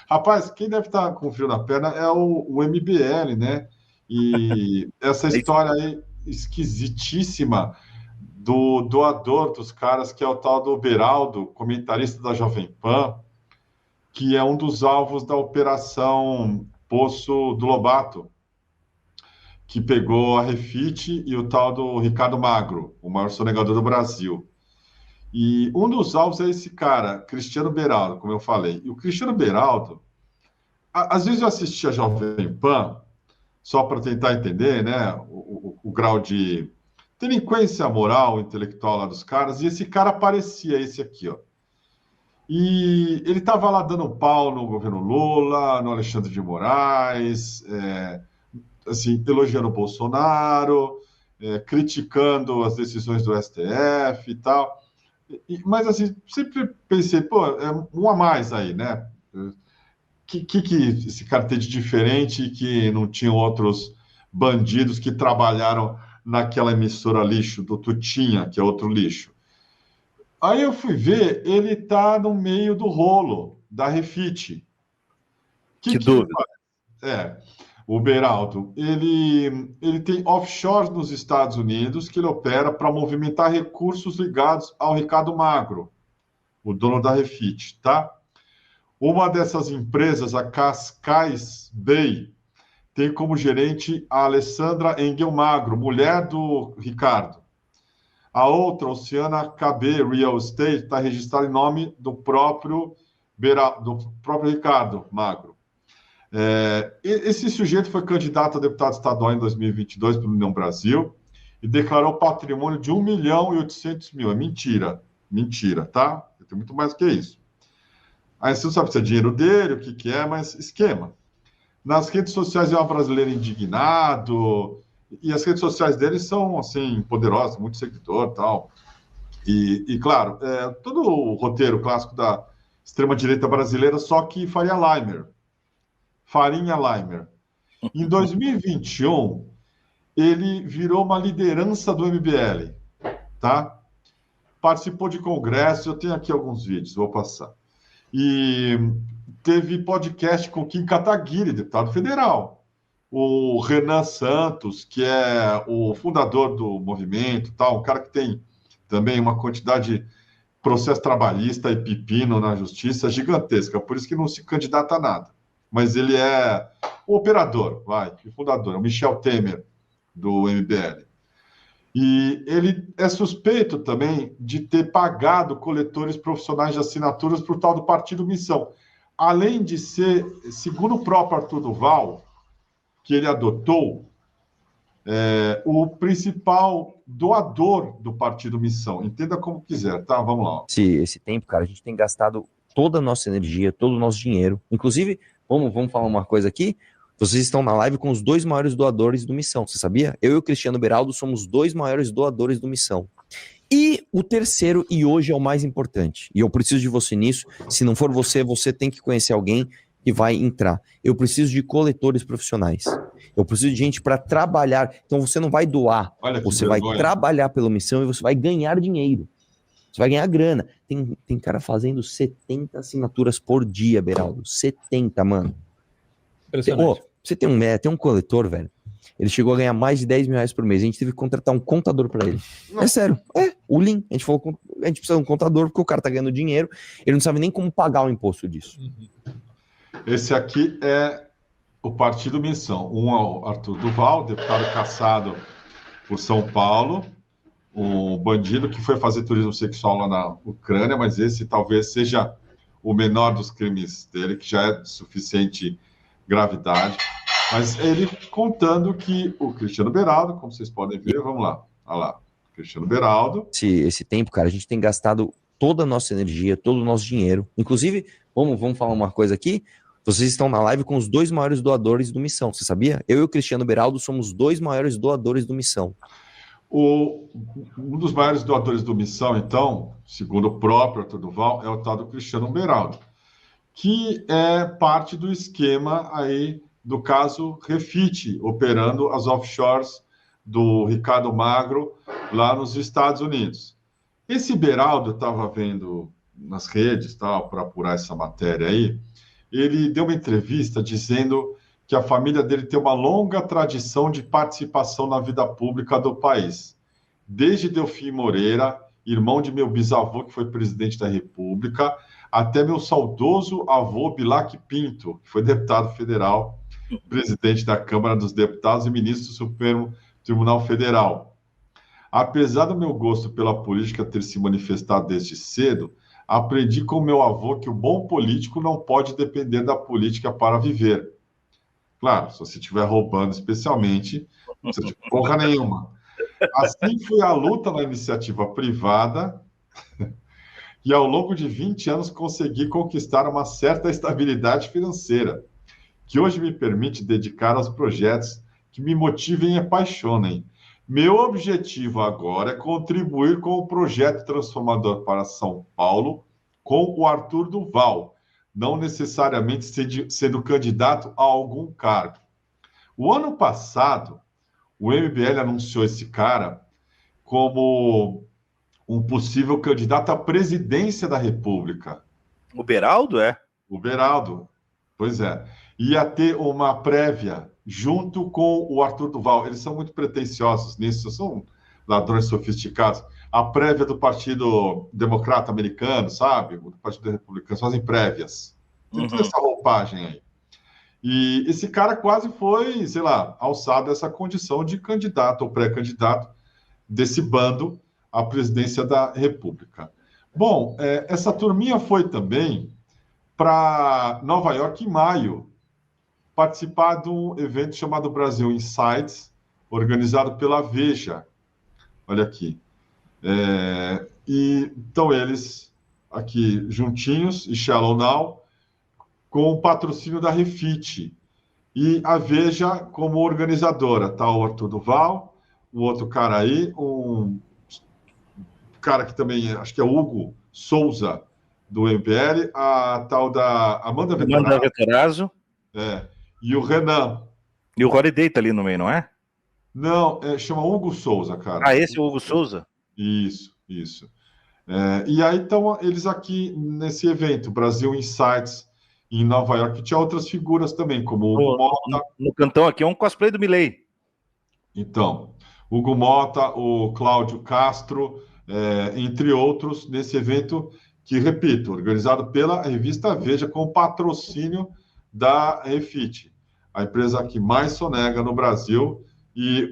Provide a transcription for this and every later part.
Rapaz, quem deve estar com frio na perna é o MBL, né? E essa É isso. história aí esquisitíssima do doador dos caras, que é o tal do Beraldo, comentarista da Jovem Pan, que é um dos alvos da Operação Poço do Lobato, que pegou a Refit e o tal do Ricardo Magro, o maior sonegador do Brasil. E um dos alvos é esse cara, Cristiano Beraldo, como eu falei. E o Cristiano Beraldo, às vezes eu assistia a Jovem Pan, só para tentar entender, né, o grau de delinquência moral, intelectual lá dos caras, e esse cara parecia esse aqui, ó. E ele estava lá dando um pau no governo Lula, no Alexandre de Moraes, assim, elogiando o Bolsonaro, criticando as decisões do STF e tal. Mas, assim, sempre pensei, pô, é um a mais aí, né? Que esse cara tem de diferente que não tinham outros bandidos que trabalharam naquela emissora lixo do Tutinha, que é outro lixo? Aí eu fui ver, ele está no meio do rolo da Refit. O Que que ele dúvida. faz? O Beraldo, ele tem offshore nos Estados Unidos que ele opera para movimentar recursos ligados ao Ricardo Magro, o dono da Refit, tá? Uma dessas empresas, a Cascais Bay, tem como gerente a Alessandra Engel Magro, mulher do Ricardo. A outra, Oceana KB Real Estate, está registrada em nome do próprio Ricardo Magro. Esse sujeito foi candidato a deputado estadual em 2022 pelo União Brasil e declarou patrimônio de 1.800.000. É mentira. Mentira, tá? Tem muito mais do que isso. Aí você não sabe se é dinheiro dele, o que é, mas esquema. Nas redes sociais é um brasileiro indignado, e as redes sociais dele são, assim, poderosas, muito seguidor e tal. E claro, todo o roteiro clássico da extrema-direita brasileira, só que Faria Limer. Farinha Limer. Em 2021, ele virou uma liderança do MBL, tá? Participou de congresso, eu tenho aqui alguns vídeos, vou passar. E teve podcast com Kim Kataguiri, deputado federal. O Renan Santos, que é o fundador do movimento, tal, um cara que tem também uma quantidade de processo trabalhista e pepino na justiça gigantesca, por isso que não se candidata a nada. Mas ele é o operador, o fundador, é o Michel Temer, do MBL. E ele é suspeito também de ter pagado coletores profissionais de assinaturas para o tal do Partido Missão. Além de ser, segundo o próprio Arthur Duval, que ele adotou, o principal doador do Partido Missão. Entenda como quiser, tá? Vamos lá. Esse tempo, cara, a gente tem gastado toda a nossa energia, todo o nosso dinheiro. Inclusive, vamos falar uma coisa aqui. Vocês estão na live com os dois maiores doadores do Missão, você sabia? Eu e o Cristiano Beraldo somos os dois maiores doadores do Missão. E o terceiro, e hoje é o mais importante, e eu preciso de você nisso, se não for você, você tem que conhecer alguém que vai entrar. Eu preciso de coletores profissionais. Eu preciso de gente para trabalhar. Então você não vai doar, Olha que você vai vergonha. trabalhar pela missão e você vai ganhar dinheiro. Você vai ganhar grana. Tem cara fazendo 70 assinaturas por dia, Beraldo. 70, mano. Você tem um coletor, velho. Ele chegou a ganhar mais de 10 mil reais por mês. A gente teve que contratar um contador para ele. É sério. O Lean. A gente falou, a gente precisa de um contador porque o cara tá ganhando dinheiro. Ele não sabe nem como pagar o imposto disso. Esse aqui é o Partido Missão. Um é o Arthur Duval, deputado cassado por São Paulo, o bandido que foi fazer turismo sexual lá na Ucrânia, mas esse talvez seja o menor dos crimes dele, que já é de suficiente gravidade. Mas ele contando que o Cristiano Beraldo, como vocês podem ver, vamos lá, olha lá, Cristiano Beraldo. Esse tempo, cara, a gente tem gastado toda a nossa energia, todo o nosso dinheiro. Inclusive, vamos falar uma coisa aqui. Vocês estão na live com os dois maiores doadores do Missão, você sabia? Eu e o Cristiano Beraldo somos os dois maiores doadores do Missão. Um dos maiores doadores do Missão, então, segundo o próprio Arthur Duval, é o tal do Cristiano Beraldo, que é parte do esquema aí do caso Refit, operando as offshores do Ricardo Magro lá nos Estados Unidos. Esse Beraldo, eu estava vendo nas redes, tal, para apurar essa matéria aí, ele deu uma entrevista dizendo que a família dele tem uma longa tradição de participação na vida pública do país. Desde Delfim Moreira, irmão de meu bisavô, que foi presidente da República, até meu saudoso avô Bilac Pinto, que foi deputado federal, presidente da Câmara dos Deputados e ministro do Supremo Tribunal Federal. Apesar do meu gosto pela política ter se manifestado desde cedo, aprendi com meu avô que o bom político não pode depender da política para viver. Claro, se você estiver roubando especialmente, não precisa de porra nenhuma. Assim foi a luta na iniciativa privada e ao longo de 20 anos consegui conquistar uma certa estabilidade financeira, que hoje me permite dedicar aos projetos que me motivem e apaixonem. Meu objetivo agora é contribuir com o projeto transformador para São Paulo com o Arthur Duval, não necessariamente sendo candidato a algum cargo. O ano passado, o MBL anunciou esse cara como um possível candidato à presidência da República. O Beraldo, é? O Beraldo, pois é. Ia ter uma prévia junto com o Arthur Duval. Eles são muito pretensiosos nisso, são ladrões sofisticados. A prévia do Partido Democrata Americano, sabe? Do Partido Republicano, fazem prévias. Tem toda essa roupagem aí. E esse cara quase foi, sei lá, alçado a essa condição de candidato ou pré-candidato desse bando à presidência da República. Bom, essa turminha foi também para Nova York em maio, participar de um evento chamado Brasil Insights, organizado pela Veja. Olha aqui. E estão eles aqui juntinhos, e Shallow Now, com o patrocínio da Refit. E a Veja como organizadora. Tá o Arthur Duval, o outro cara aí, um cara que também, acho que é Hugo Souza, do MBL, a tal da Amanda Vettorazzo. E o Renan. E o Holiday tá ali no meio, não é? Não, chama Hugo Souza, cara. Ah, esse é o Hugo Souza? Isso. E aí estão eles aqui nesse evento, Brasil Insights, em Nova York. Tinha outras figuras também, como o Hugo Mota. No cantão aqui é um cosplay do Milei. Então, Hugo Mota, o Cláudio Castro, entre outros, nesse evento que, repito, organizado pela revista Veja, com patrocínio da Refit, a empresa que mais sonega no Brasil, e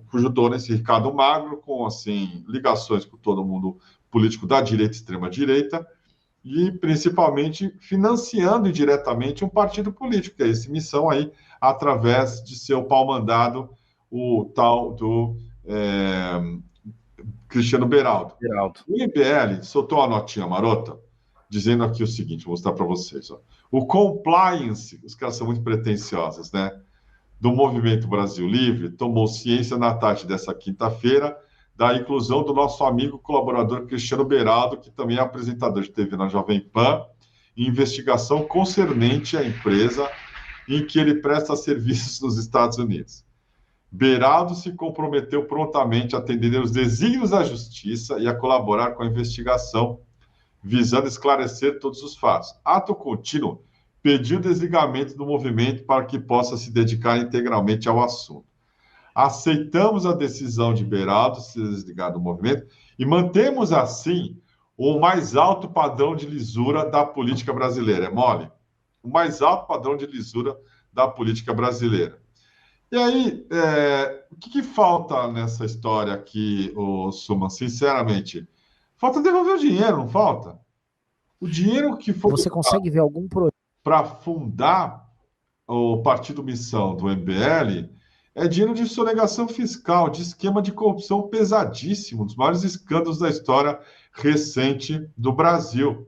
cujo dono é esse Ricardo Magro, com assim, ligações com todo mundo político da direita e extrema-direita, e principalmente financiando indiretamente um partido político, que é esse Missão aí, através de seu pau-mandado, o tal do Cristiano Beraldo. O MBL soltou a notinha marota, dizendo aqui o seguinte, vou mostrar para vocês. Ó. O compliance, os caras são muito pretensiosos, né? Do Movimento Brasil Livre, tomou ciência na tarde dessa quinta-feira da inclusão do nosso amigo colaborador Cristiano Beraldo, que também é apresentador de TV na Jovem Pan, em investigação concernente à empresa em que ele presta serviços nos Estados Unidos. Beraldo se comprometeu prontamente a atender os desígnios da justiça e a colaborar com a investigação, visando esclarecer todos os fatos. Ato contínuo, pediu desligamento do movimento para que possa se dedicar integralmente ao assunto. Aceitamos a decisão de Beraldo se desligar do movimento e mantemos, assim, o mais alto padrão de lisura da política brasileira. É mole? O mais alto padrão de lisura da política brasileira. E aí, o que falta nessa história aqui, Suman, sinceramente? Falta devolver o dinheiro, não falta? O dinheiro que foi... Você consegue ver algum projeto para fundar o Partido Missão do MBL é dinheiro de sonegação fiscal, de esquema de corrupção pesadíssimo, um dos maiores escândalos da história recente do Brasil.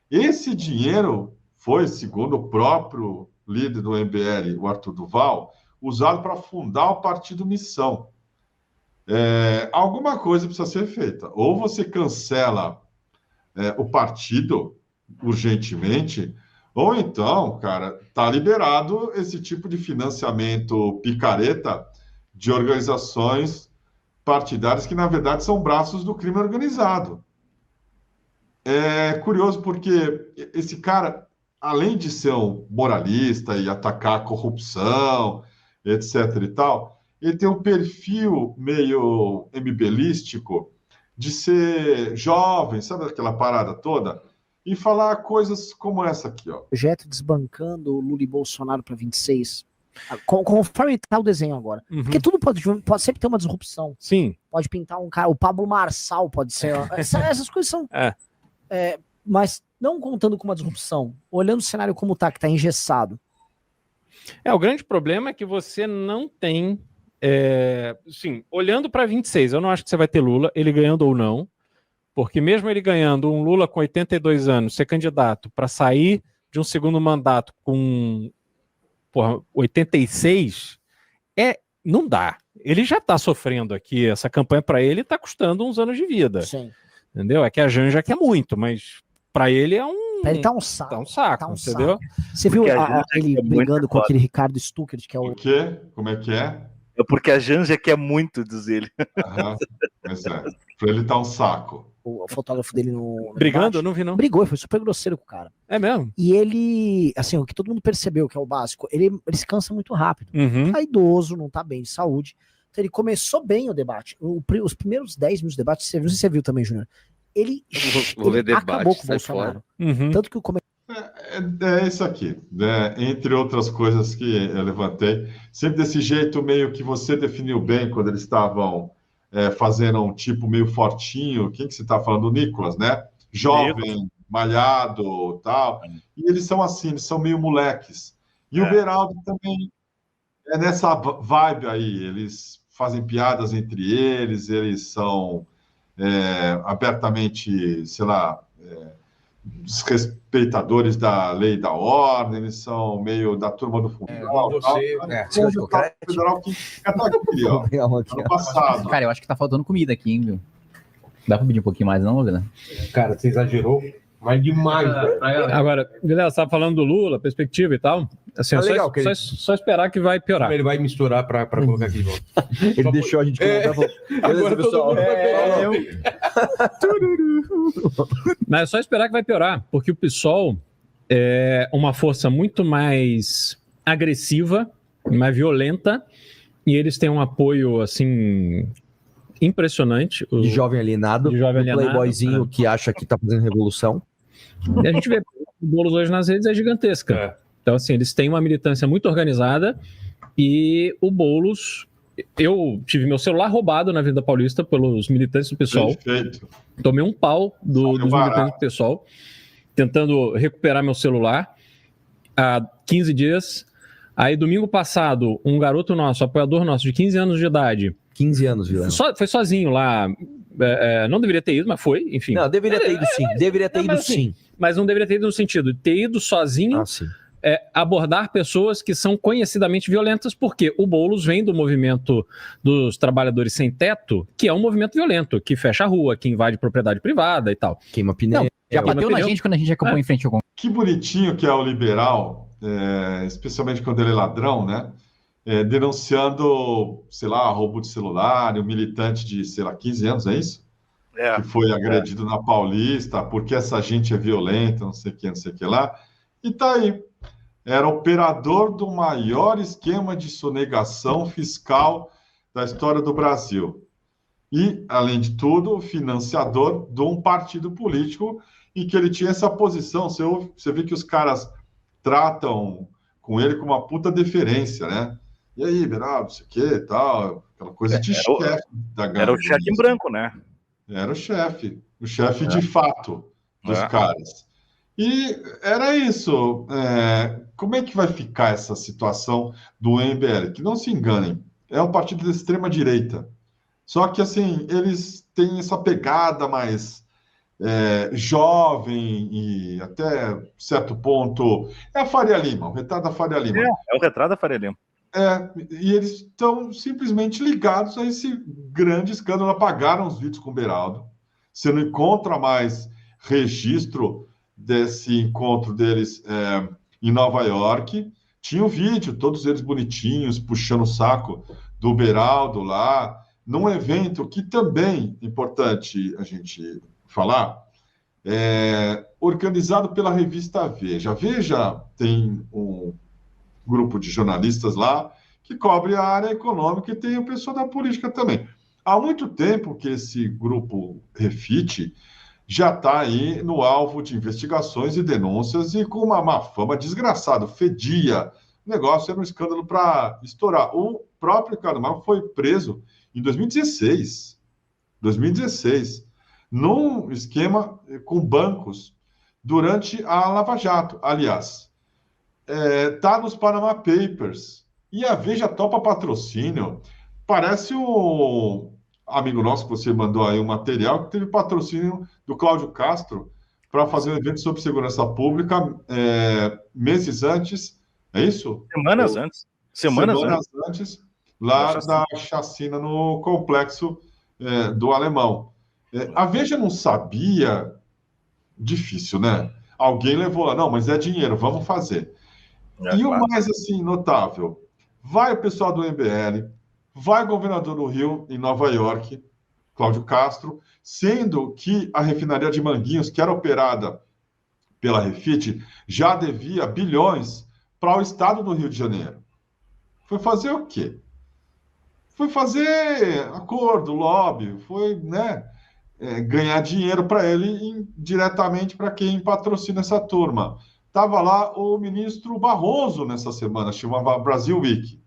Esse dinheiro foi, segundo o próprio líder do MBL, o Arthur Duval, usado para fundar o Partido Missão. Alguma coisa precisa ser feita. Ou você cancela o partido urgentemente, ou então, cara, está liberado esse tipo de financiamento picareta de organizações partidárias que, na verdade, são braços do crime organizado. É curioso porque esse cara, além de ser um moralista e atacar a corrupção, etc. e tal, ele tem um perfil meio MBLístico de ser jovem, sabe aquela parada toda? E falar coisas como essa aqui, ó. Projeto desbancando o Lula e Bolsonaro para 26. Conforme tá o desenho agora. Porque tudo pode sempre ter uma disrupção. Sim. Pode pintar um cara, o Pablo Marçal pode ser. Essas coisas são. Mas não contando com uma disrupção, olhando o cenário como tá, que tá engessado. O grande problema é que você não tem. Sim, olhando para 26, eu não acho que você vai ter Lula, ele ganhando ou não, porque mesmo ele ganhando, um Lula com 82 anos, ser candidato para sair de um segundo mandato com 86, não dá. Ele já está sofrendo aqui, essa campanha para ele está custando uns anos de vida. Sim. Entendeu? É que a Janja quer muito, mas para ele é um. Pra ele tá um saco. Tá um saco, entendeu? Saco. Você viu ele brigando com aquele Ricardo Stuckert, que é o. O quê? Como é que é? É porque a Janja quer muito, diz ele. Mas pra ele tá um saco. O fotógrafo dele no brigando? debate, Eu não vi, não. Brigou, foi super grosseiro com o cara. É mesmo? E ele, assim, o que todo mundo percebeu, que é o básico, ele se cansa muito rápido. Tá idoso, não tá bem de saúde. Então ele começou bem o debate. Os primeiros 10 minutos de debate, não sei se você viu também, Júnior. Ele acabou com o Bolsonaro. Tanto que o É isso aqui, né? Entre outras coisas que eu levantei, sempre desse jeito meio que você definiu bem quando eles estavam fazendo um tipo meio fortinho. Quem que você está falando? O Nicolas, né? Jovem, malhado, tal. E eles são assim, eles são meio moleques. E o Beraldo também é nessa vibe aí. Eles fazem piadas entre eles, eles são abertamente, sei lá, desrespeitadores da lei e da ordem, eles são meio da turma do Fundão. Federal que aqui, ó, ano passado. Cara, eu acho que tá faltando comida aqui, hein, viu? Dá pra pedir um pouquinho mais, não, Vila? Cara, você exagerou, mas demais. Agora, Vilela, você tava falando do Lula, perspectiva e tal. Assim, legal, só esperar que vai piorar. Ele vai misturar pra colocar aqui de volta. Ele deixou a gente colocar. Agora todo mundo vai Mas é só esperar que vai piorar, porque o PSOL é uma força muito mais agressiva, mais violenta, e eles têm um apoio, assim, impressionante. De jovem alienado, playboyzinho que acha que tá fazendo revolução. E a gente vê o Boulos hoje nas redes é gigantesca. Então, assim, eles têm uma militância muito organizada e o Boulos... Eu tive meu celular roubado na Avenida Paulista pelos militantes do PSOL. Perfeito. Tomei um pau dos militantes do PSOL, tentando recuperar meu celular há 15 dias. Aí, domingo passado, um garoto nosso, apoiador nosso, de 15 anos de idade... 15 anos, Vilela. Foi sozinho lá. Não deveria ter ido, mas foi, enfim. Não, deveria ter ido sim. Deveria ter ido sim. Mas não deveria ter ido no sentido de ter ido sozinho... abordar pessoas que são conhecidamente violentas, porque o Boulos vem do movimento dos trabalhadores sem teto, que é um movimento violento, que fecha a rua, que invade propriedade privada e tal. Queima pneu. Já bateu na gente quando a gente acabou em frente ao Congresso. Que bonitinho que é o liberal, especialmente quando ele é ladrão, né? Denunciando, sei lá, roubo de celular, um militante de, sei lá, 15 anos, é isso? Que foi agredido na Paulista, porque essa gente é violenta, não sei o que lá. E tá aí. Era operador do maior esquema de sonegação fiscal da história do Brasil. E, além de tudo, financiador de um partido político em que ele tinha essa posição. Você vê que os caras tratam com ele com uma puta deferência, né? E aí, Beraldo, não sei o que, tal, aquela coisa de chefe da gangue. Era o chefe em branco, né? Era o chefe de fato dos caras. E era isso. Como é que vai ficar essa situação do MBL? Que não se enganem, é um partido de extrema-direita. Só que, assim, eles têm essa pegada mais jovem e, até certo ponto, é a Faria Lima, o retrato da Faria Lima. É o retrato da Faria Lima. E eles estão simplesmente ligados a esse grande escândalo. Apagaram os vídeos com o Beraldo. Você não encontra mais registro desse encontro deles em Nova York. Tinha o vídeo, todos eles bonitinhos, puxando o saco do Beraldo lá, num evento que também é importante a gente falar, organizado pela revista Veja. A Veja tem um grupo de jornalistas lá que cobre a área econômica e tem o pessoal da política também. Há muito tempo que esse grupo Refit já está aí no alvo de investigações e denúncias e com uma má fama desgraçada, fedia. O negócio era um escândalo para estourar. O próprio Ricardo Mauro foi preso em 2016, num esquema com bancos durante a Lava Jato. Aliás, está nos Panama Papers. E a Veja topa patrocínio. Parece um amigo nosso que você mandou aí um material que teve patrocínio do Cláudio Castro para fazer um evento sobre segurança pública meses antes. É isso? Semanas antes. Semanas antes, lá da chacina no complexo do Alemão. A Veja não sabia, difícil, né? Alguém levou lá, não, mas é dinheiro, vamos fazer. E claro. O mais, assim, notável, vai o pessoal do MBL, vai o governador do Rio, em Nova York, Cláudio Castro, sendo que a refinaria de Manguinhos, que era operada pela Refit, já devia bilhões para o estado do Rio de Janeiro. Foi fazer o quê? Foi fazer acordo, lobby, foi, né, ganhar dinheiro para ele diretamente para quem patrocina essa turma. Estava lá o ministro Barroso nessa semana, chamava Brasil Week.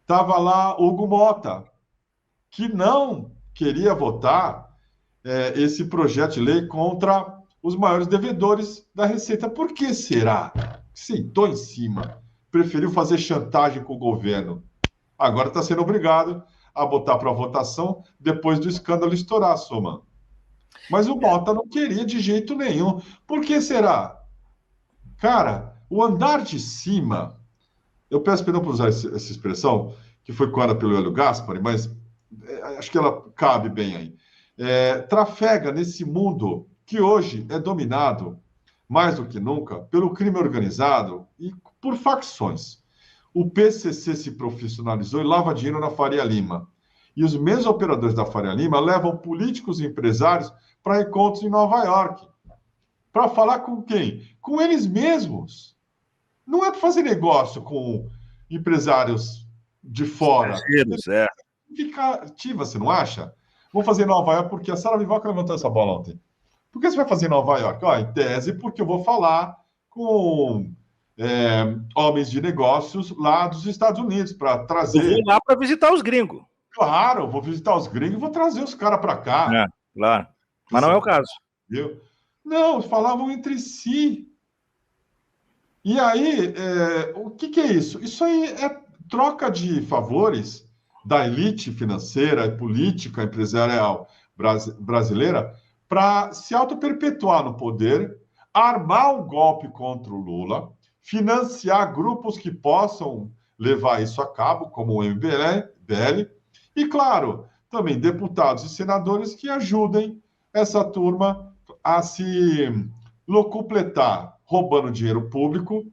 Estava lá Hugo Mota, que não queria votar esse projeto de lei contra os maiores devedores da Receita. Por que será? Sentou em cima, preferiu fazer chantagem com o governo. Agora está sendo obrigado a botar para votação depois do escândalo estourar, Soma. Mas o Mota não queria de jeito nenhum. Por que será? Cara, o andar de cima, eu peço perdão por usar essa expressão, que foi coada pelo Hélio Gaspari, mas acho que ela cabe bem aí. Trafega nesse mundo que hoje é dominado, mais do que nunca, pelo crime organizado e por facções. O PCC se profissionalizou e lava dinheiro na Faria Lima. E os mesmos operadores da Faria Lima levam políticos e empresários para encontros em Nova York. Para falar com quem? Com eles mesmos. Não é para fazer negócio com empresários de fora. Fica ativa, você não acha? Vou fazer em Nova York porque a Sara Vivaca levantou essa bola ontem. Por que você vai fazer em Nova York? Em tese, porque eu vou falar com homens de negócios lá dos Estados Unidos para trazer... Eu vou lá para visitar os gringos. Claro, eu vou visitar os gringos e vou trazer os caras para cá. Claro. Mas não é o caso. Viu? Não, falavam entre si. E aí, o que é isso? Isso aí é troca de favores da elite financeira e política empresarial brasileira para se auto-perpetuar no poder, armar um golpe contra o Lula, financiar grupos que possam levar isso a cabo, como o MBL, e, claro, também deputados e senadores que ajudem essa turma a se locupletar, roubando dinheiro público,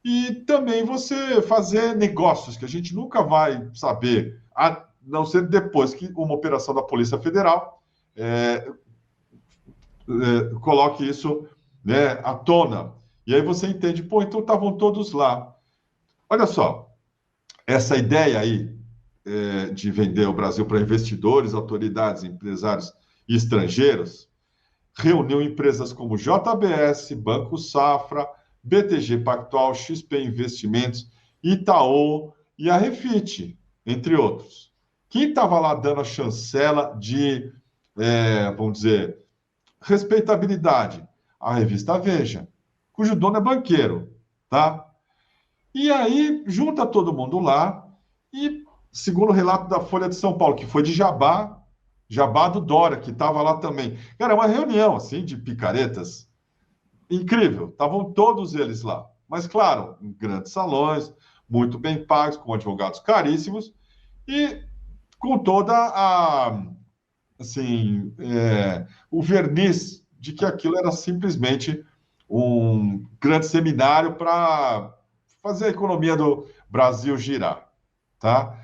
e também você fazer negócios que a gente nunca vai saber, a não ser depois que uma operação da Polícia Federal coloque isso, né, à tona. E aí você entende, então estavam todos lá. Olha só, essa ideia aí de vender o Brasil para investidores, autoridades, empresários e estrangeiros, reuniu empresas como JBS, Banco Safra, BTG Pactual, XP Investimentos, Itaú e a Refit, entre outros. Quem estava lá dando a chancela de, vamos dizer, respeitabilidade? A revista Veja, cujo dono é banqueiro, tá? E aí, junta todo mundo lá e, segundo o relato da Folha de São Paulo, que foi de Jabá do Dória, que estava lá também. Cara, uma reunião, assim, de picaretas incrível. Estavam todos eles lá. Mas, claro, em grandes salões, muito bem pagos, com advogados caríssimos e com toda a, assim, o verniz de que aquilo era simplesmente um grande seminário para fazer a economia do Brasil girar, tá?